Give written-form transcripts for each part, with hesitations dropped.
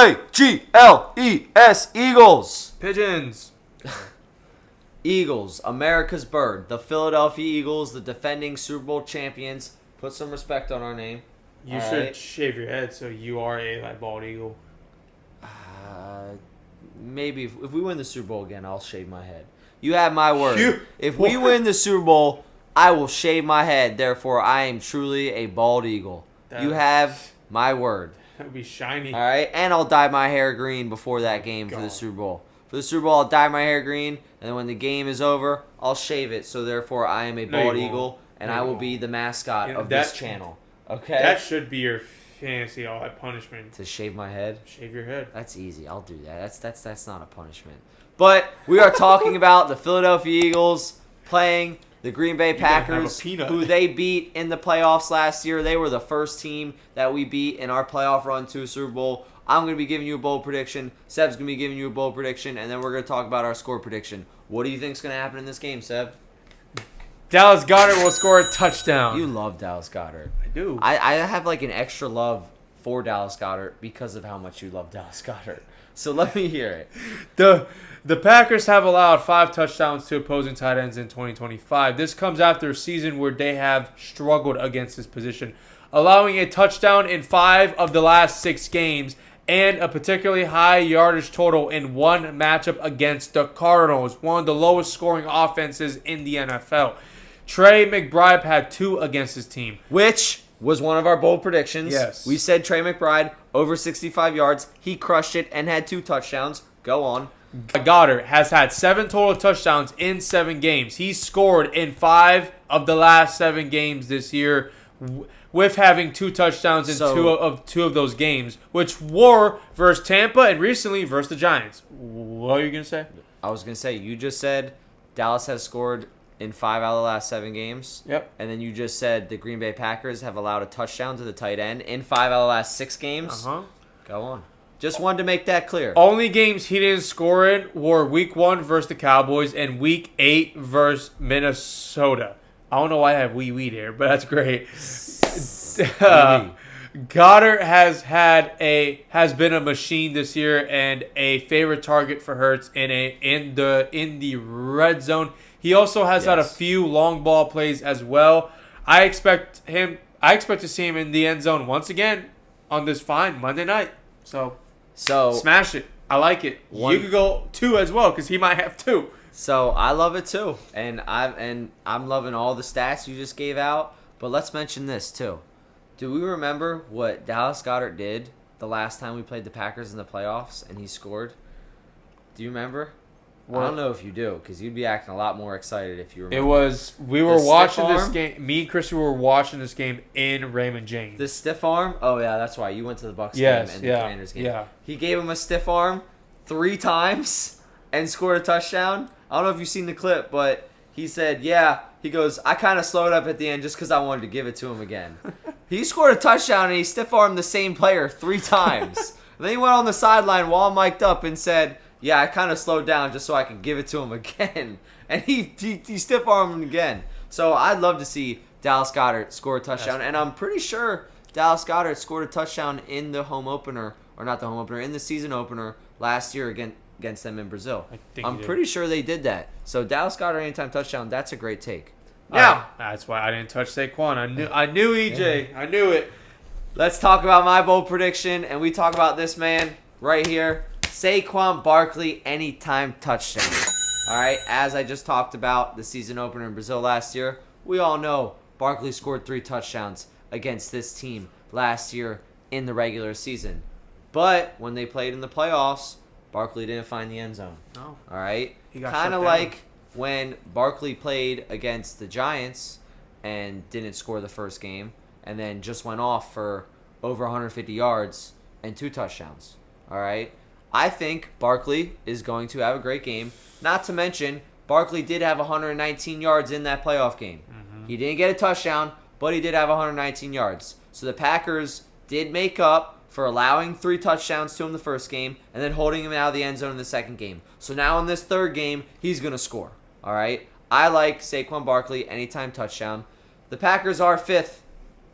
E-A-G-L-E-S, Eagles. Pigeons. Eagles, America's bird. The Philadelphia Eagles, the defending Super Bowl champions. Put some respect on our name. You should shave your head so you are a bald eagle. Maybe if we win the Super Bowl again, I'll shave my head. You have my word. If we win the Super Bowl, I will shave my head. Therefore, I am truly a bald eagle. You have my word. That would be shiny. All right, and I'll dye my hair green before that game for the Super Bowl. For the Super Bowl, I'll dye my hair green, and then when the game is over, I'll shave it. So therefore, I am a bald eagle, and I will be the mascot of this channel. Okay? That should be your fantasy punishment. To shave my head? Shave your head. That's easy. I'll do that. That's not a punishment. But we are talking about the Philadelphia Eagles playing the Green Bay Packers, who they beat in the playoffs last year. They were the first team that we beat in our playoff run to a Super Bowl. I'm going to be giving you a bold prediction. Seb's going to be giving you a bold prediction, and then we're going to talk about our score prediction. What do you think is going to happen in this game, Seb? Dallas Goedert will score a touchdown. You love Dallas Goedert. I do. I have like an extra love for Dallas Goedert because of how much you love Dallas Goedert. So let me hear it. The Packers have allowed 5 touchdowns to opposing tight ends in 2025. This comes after a season where they have struggled against this position, allowing a touchdown in 5 of the last 6 games and a particularly high yardage total in one matchup against the Cardinals, one of the lowest scoring offenses in the NFL. Trey McBride had 2 against his team, which was one of our bold predictions. Yes. We said Trey McBride over 65 yards. He crushed it and had 2 touchdowns. Go on. Goddard has had 7 total touchdowns in 7 games. He scored in 5 of the last 7 games this year, with having 2 touchdowns in two of those games, which were versus Tampa and recently versus the Giants. What are you going to say? I was going to say, you just said Dallas has scored in 5 out of the last 7 games. Yep. And then you just said the Green Bay Packers have allowed a touchdown to the tight end in 5 out of the last 6 games. Uh-huh. Go on. Just wanted to make that clear. Only games he didn't score in were Week 1 versus the Cowboys and Week 8 versus Minnesota. I don't know why I have wee weed here, but that's great. Goddard has been a machine this year and a favorite target for Hurts in the red zone. He also has had a few long ball plays as well. I expect to see him in the end zone once again on this fine Monday night. So smash it. I like it. You could go 2 as well because he might have 2. So I love it too, and I'm loving all the stats you just gave out. But let's mention this too. Do we remember what Dallas Goedert did the last time we played the Packers in the playoffs and he scored? Do you remember? What? I don't know if you do, because you'd be acting a lot more excited if you remember. We were watching this game. Me and Chrissy were watching this game in Raymond James. The stiff arm? Oh, yeah, that's why. You went to the Bucs game and the Commanders game. Yeah. He gave him a stiff arm 3 times and scored a touchdown. I don't know if you've seen the clip, but he said, he goes, I kind of slowed up at the end just because I wanted to give it to him again. He scored a touchdown and he stiff armed the same player 3 times. And then he went on the sideline while mic'd up and said, I kind of slowed down just so I could give it to him again. And he stiff armed him again. So I'd love to see Dallas Goedert score a touchdown. And I'm pretty sure Dallas Goedert scored a touchdown in the home opener, or not the home opener, in the season opener last year against them in Brazil. I'm pretty sure they did that. So Dallas Goedert anytime touchdown, that's a great take. Now, that's why I didn't touch Saquon. I knew EJ. I knew it. Let's talk about my bold prediction, and we talk about this man right here. Saquon Barkley anytime touchdown. All right, as I just talked about the season opener in Brazil last year, we all know Barkley scored 3 touchdowns against this team last year in the regular season. But when they played in the playoffs, Barkley didn't find the end zone. No. All right? Kind of like when Barkley played against the Giants and didn't score the first game and then just went off for over 150 yards and 2 touchdowns. All right? I think Barkley is going to have a great game. Not to mention, Barkley did have 119 yards in that playoff game. Mm-hmm. He didn't get a touchdown, but he did have 119 yards. So the Packers did make up for allowing 3 touchdowns to him the first game and then holding him out of the end zone in the second game. So now in this third game, he's going to score. All right? I like Saquon Barkley anytime touchdown. The Packers are 5th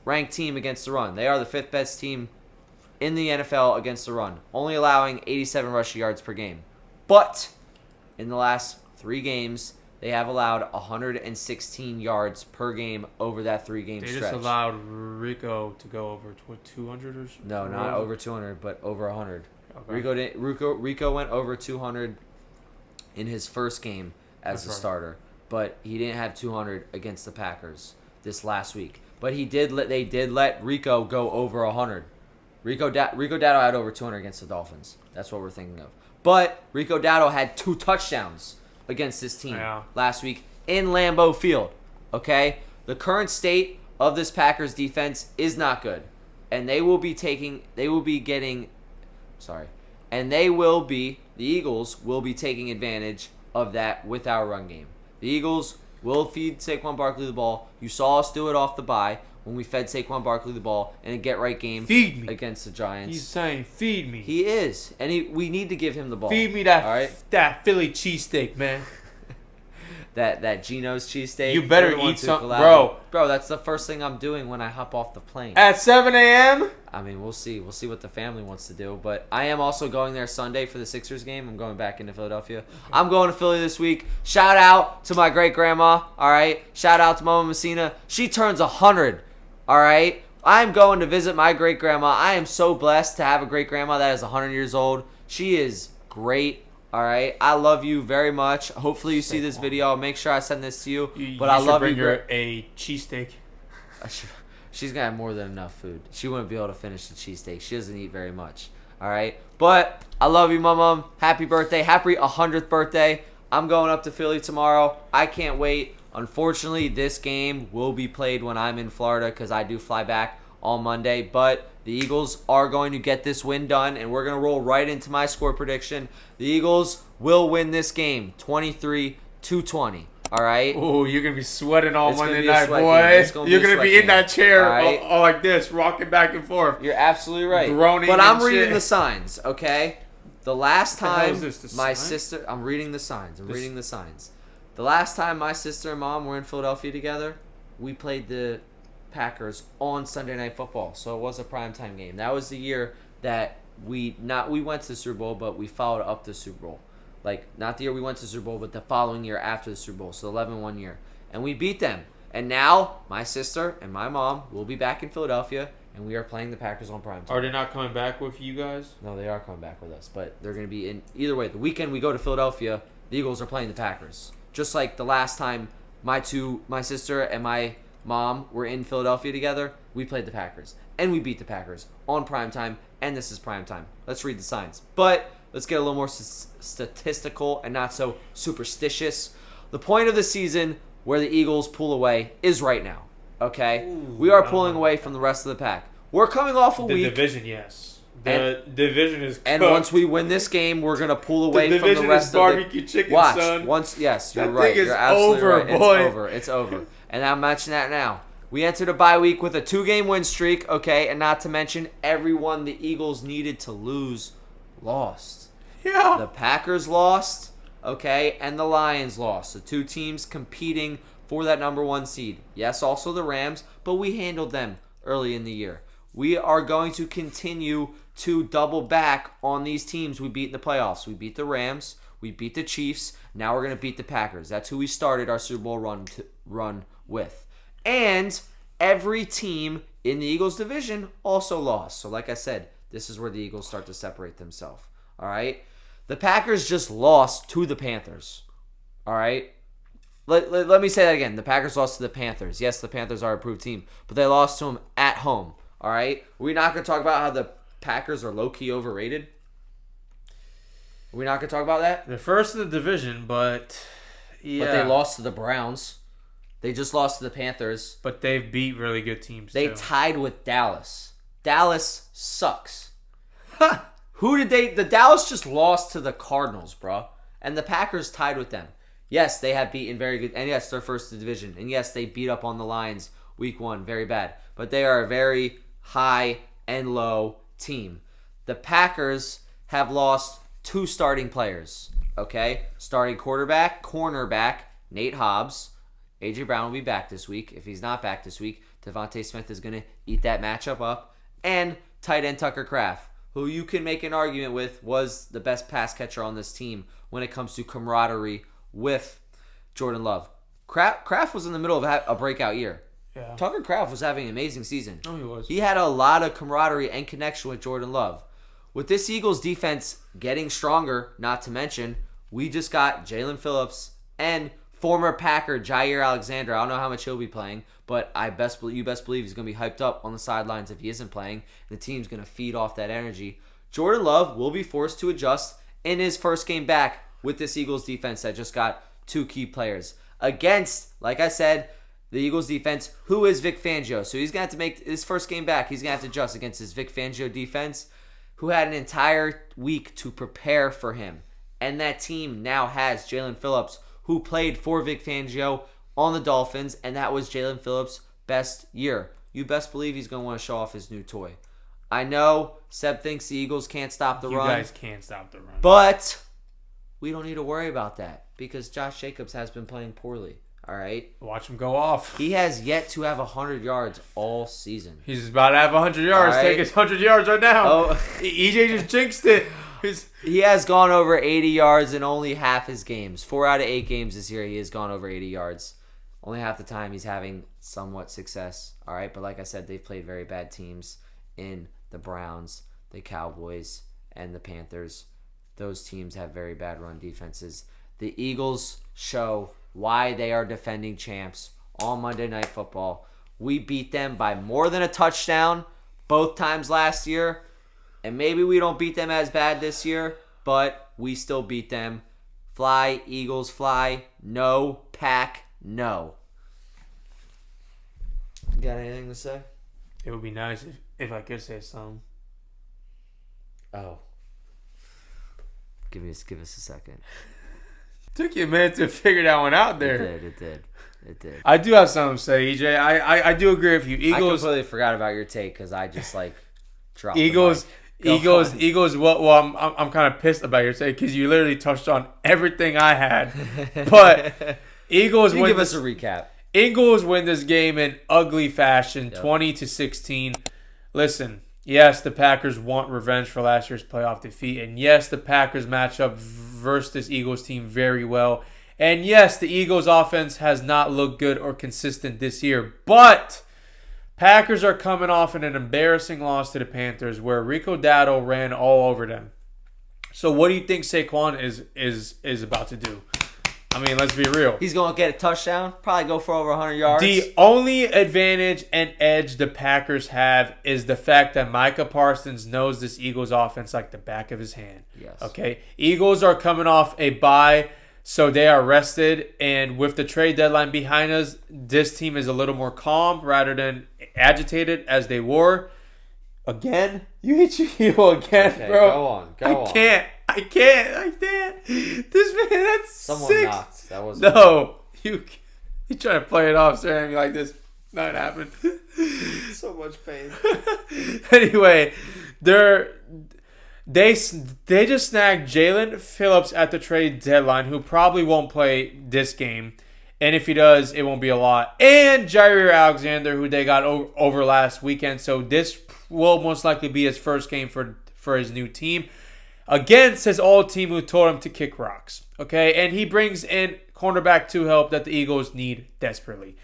ranked team against the run. They are the 5th best team in the NFL against the run, only allowing 87 rushing yards per game. But in the last 3 games, they have allowed 116 yards per game over that 3-game stretch. They just allowed Rico to go over 200 or something? No, not over 200, but over 100. Okay. Rico went over 200 in his first game as a starter, but he didn't have 200 against the Packers this last week. But they did let Rico go over 100. Rico Dowdle had over 200 against the Dolphins. That's what we're thinking of. But Rico Dowdle had 2 touchdowns against this team last week in Lambeau Field. Okay? The current state of this Packers defense is not good. And the Eagles will be taking advantage of that with our run game. The Eagles will feed Saquon Barkley the ball. You saw us do it off the bye when we fed Saquon Barkley the ball in a get-right game against the Giants. He's saying, feed me. He is. And we need to give him the ball. Feed me that Philly cheesesteak, man. that Geno's cheesesteak. You better eat something, bro. Bro, that's the first thing I'm doing when I hop off the plane. At 7 a.m.? I mean, we'll see. We'll see what the family wants to do. But I am also going there Sunday for the Sixers game. I'm going back into Philadelphia. I'm going to Philly this week. Shout out to my great-grandma, all right? Shout out to Mama Messina. She turns 100, all right? I'm going to visit my great-grandma. I am so blessed to have a great-grandma that is 100 years old. She is great. All right, I love you very much. Hopefully you see this video. I'll make sure I send this to you. But I love you. Bring her a cheesesteak. She's gonna have more than enough food. She wouldn't be able to finish the cheesesteak. She doesn't eat very much. All right, but I love you, Mom. Happy birthday, happy 100th birthday. I'm going up to Philly tomorrow. I can't wait. Unfortunately, this game will be played when I'm in Florida because I do fly back on Monday. But the Eagles are going to get this win done, and we're going to roll right into my score prediction. The Eagles will win this game 23-20. All right? Oh, you're going to be sweating all Monday night, boy. You're going to be in that chair all like this, rocking back and forth. You're absolutely right. Groaning but I'm reading the signs, okay? The last time my sister... I'm reading the signs. Reading the signs. The last time my sister and Mom were in Philadelphia together, we played the Packers on Sunday Night Football, so it was a primetime game. That was the year that we went to the Super Bowl, but we followed up the Super Bowl. Like, not the year we went to the Super Bowl, but the following year after the Super Bowl, so 11-1 year. And we beat them. And now, my sister and my mom will be back in Philadelphia, and we are playing the Packers on primetime. Are they not coming back with you guys? No, they are coming back with us, but they're going to be in... Either way, the weekend we go to Philadelphia, the Eagles are playing the Packers. Just like the last time my sister and my mom were in Philadelphia together, we played the Packers. And we beat the Packers on primetime, and this is primetime. Let's read the signs. But let's get a little more statistical and not so superstitious. The point of the season where the Eagles pull away is right now. Okay? We are pulling away from the rest of the pack. We're coming off a week. The division, yes. The division is cooked. And once we win this game, we're going to pull away from the rest of the... barbecue chicken, son. Yes, you're that right. Thing is you're absolutely over, right. boy. It's over. And I'm mentioning that now. We entered a bye week with a 2-game win streak, okay? And not to mention, everyone the Eagles needed to lose lost. Yeah. The Packers lost, okay? And the Lions lost. The 2 teams competing for that number 1 seed. Yes, also the Rams, but we handled them early in the year. We are going to continue to double back on these teams we beat in the playoffs. We beat the Rams. We beat the Chiefs. Now we're going to beat the Packers. That's who we started our Super Bowl run with. And every team in the Eagles division also lost. So like I said, this is where the Eagles start to separate themselves. All right? The Packers just lost to the Panthers. All right? Let me say that again. The Packers lost to the Panthers. Yes, the Panthers are a approved team, but they lost to them at home. All right? We're not going to talk about how the Packers are low-key overrated. We're not going to talk about that? They're first in the division, but yeah. But they lost to the Browns. They just lost to the Panthers. But they've beat really good teams, They too. tied with Dallas. Dallas sucks. The Dallas just lost to the Cardinals, bro. And the Packers tied with them. Yes, they have beaten very good. And yes, they're first in the division. And yes, they beat up on the Lions week 1. Very bad. But they are a very high and low team. The Packers have lost 2 starting players. Okay? Starting cornerback, Nate Hobbs. A.J. Brown will be back this week. If he's not back this week, Devontae Smith is going to eat that matchup up. And tight end Tucker Kraft, who you can make an argument with was the best pass catcher on this team when it comes to camaraderie with Jordan Love. Kraft was in the middle of a breakout year. Yeah. Tucker Kraft was having an amazing season. Oh, he was. He had a lot of camaraderie and connection with Jordan Love. With this Eagles defense getting stronger, not to mention, we just got Jalen Phillips and former Packer Jair Alexander. I don't know how much he'll be playing, but you best believe he's going to be hyped up on the sidelines if he isn't playing. The team's going to feed off that energy. Jordan Love will be forced to adjust in his first game back with this Eagles defense that just got 2 key players. Against, like I said, the Eagles defense, who is Vic Fangio. So he's going to have to make his first game back. He's going to have to adjust against his Vic Fangio defense, who had an entire week to prepare for him. And that team now has Jalen Phillips, who played for Vic Fangio on the Dolphins, and that was Jalen Phillips' best year. You best believe he's going to want to show off his new toy. I know Seb thinks the Eagles can't stop the run. You guys can't stop the run. But we don't need to worry about that because Josh Jacobs has been playing poorly. All right? Watch him go off. He has yet to have 100 yards all season. He's about to have 100 yards. All right. Take his 100 yards right now. Oh. EJ just jinxed it. He has gone over 80 yards in only half his games. 4 out of 8 games this year, he has gone over 80 yards. Only half the time he's having somewhat success. All right, but like I said, they've played very bad teams in the Browns, the Cowboys, and the Panthers. Those teams have very bad run defenses. The Eagles show why they are defending champs on Monday Night Football. We beat them by more than a touchdown both times last year. And maybe we don't beat them as bad this year, but we still beat them. Fly, Eagles, fly. No, pack, no. You got anything to say? It would be nice if I could say something. Oh. Give us a second. Took you a minute to figure that one out there. It did. I do have something to say, EJ. I do agree with you. Eagles. I completely forgot about your take because I just dropped Eagles. the mic. Eagles. Well, I'm kind of pissed about your take because you literally touched on everything I had. But Eagles win. Give us a recap. Eagles win this game in ugly fashion, 20-16. Listen, yes, the Packers want revenge for last year's playoff defeat, and yes, the Packers match up versus this Eagles team very well, and yes, the Eagles offense has not looked good or consistent this year, but Packers are coming off an embarrassing loss to the Panthers where Rico Dowdle ran all over them. So what do you think Saquon is about to do? I mean, let's be real. He's going to get a touchdown, probably go for over 100 yards. The only advantage and edge the Packers have is the fact that Micah Parsons knows this Eagles offense like the back of his hand. Yes. Okay? Eagles are coming off a bye, so they are rested, and with the trade deadline behind us, this team is a little more calm rather than agitated as they were. Again? You hit your heel again, okay, bro. Go on. I can't. This man, that's Someone 6. knocked. That wasn't No. You trying to play it off, staring at me like this. Not happening. so much pain. Anyway, they just snagged Jalen Phillips at the trade deadline, who probably won't play this game. And if he does, it won't be a lot. And Jair Alexander, who they got over last weekend. So this will most likely be his first game for his new team against his old team who told him to kick rocks. Okay, and he brings in cornerback 2 help that the Eagles need desperately.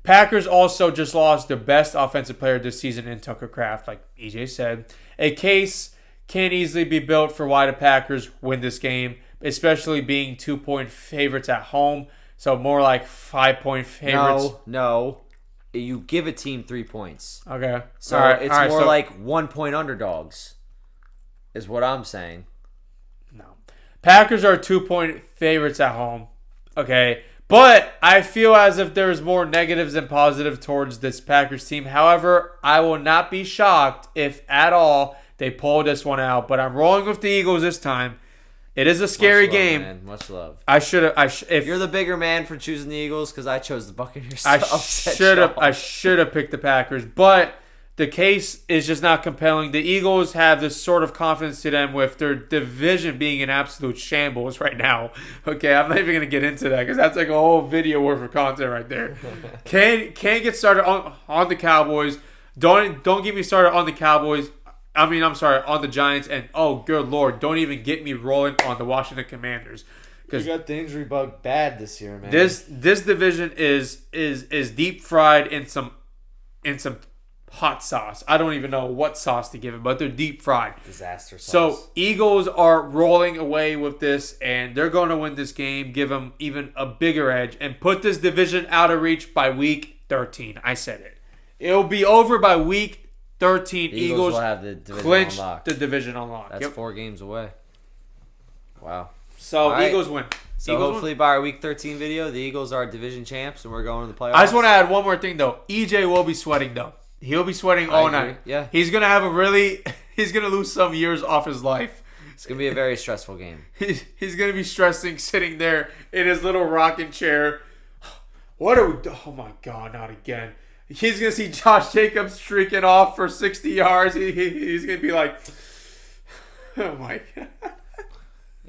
Packers also just lost their best offensive player this season in Tucker Kraft, like EJ said. A case can easily be built for why the Packers win this game, especially being 2-point favorites at home. So more like 5-point favorites. No. You give a team 3 points. Okay. So it's more like 1-point underdogs, is what I'm saying. No. Packers are 2-point favorites at home. Okay. But I feel as if there's more negatives than positive towards this Packers team. However, I will not be shocked if at all they pull this one out. But I'm rolling with the Eagles this time. It is a scary game. Man. Much love. If you're the bigger man for choosing the Eagles, because I chose the Buccaneers. I should have picked the Packers, but the case is just not compelling. The Eagles have this sort of confidence to them with their division being an absolute shambles right now. Okay, I'm not even gonna get into that because that's like a whole video worth of content right there. Can't get started on the Cowboys. Don't get me started on the Cowboys. I'm sorry, on the Giants, and oh, good Lord, don't even get me rolling on the Washington Commanders. You got the injury bug bad this year, man. This division is deep fried in some hot sauce. I don't even know what sauce to give it, but they're deep fried. Disaster sauce. So Eagles are rolling away with this, and they're going to win this game, give them even a bigger edge, and put this division out of reach by week 13. I said it. It'll be over by week 13. The Eagles will have the division clinch unlocked. the division unlocked. That's 4 games away. Wow. So right. Eagles win. So Eagles hopefully by our week 13 video, the Eagles are division champs and we're going to the playoffs. I just want to add one more thing though. EJ will be sweating though. He'll be sweating all agree. night. Yeah. He's gonna have he's gonna lose some years off his life. It's going to be a very stressful game. He's gonna be stressing, sitting there in his little rocking chair. What are we? Oh my God! Not again. He's gonna see Josh Jacobs streaking off for 60 yards. He's gonna be like, oh my God.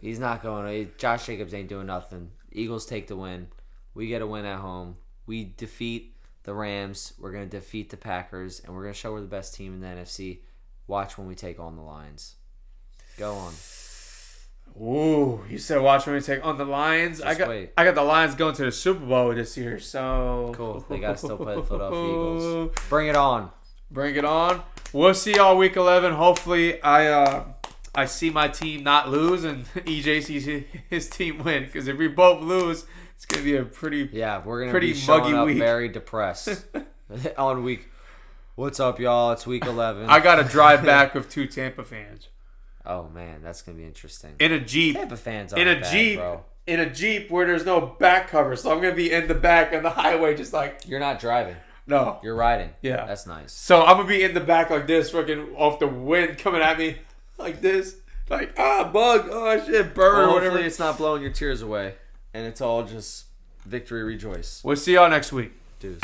He's not going. Josh Jacobs ain't doing nothing. Eagles take the win. We get a win at home. We defeat the Rams. We're going to defeat the Packers, and we're going to show we're the best team in the NFC. Watch when we take on the Lions. Go on. Ooh, you said watch when we take on the Lions. I got the Lions going to the Super Bowl this year, so cool. They got to still play the Philadelphia Eagles. Bring it on. Bring it on. We'll see y'all week 11. Hopefully, I see my team not lose and EJ sees his team win. Because if we both lose, it's gonna be a pretty we're gonna pretty be showing muggy up week. very depressed on week. What's up, y'all? It's week 11. I got to drive back with 2 Tampa fans. Oh man, that's gonna be interesting. In a Jeep. Tampa fans in aren't a bad, Jeep. bro. In a Jeep where there's no back cover, so I'm gonna be in the back on the highway, just like You're not driving. no. You're riding. Yeah. That's nice. So I'm gonna be in the back like this, fucking off the wind coming at me like this. Like, bug, shit, bird Well, or hopefully whatever. it's not blowing your tears away, and it's all just victory rejoice. We'll see y'all next week. Dudes.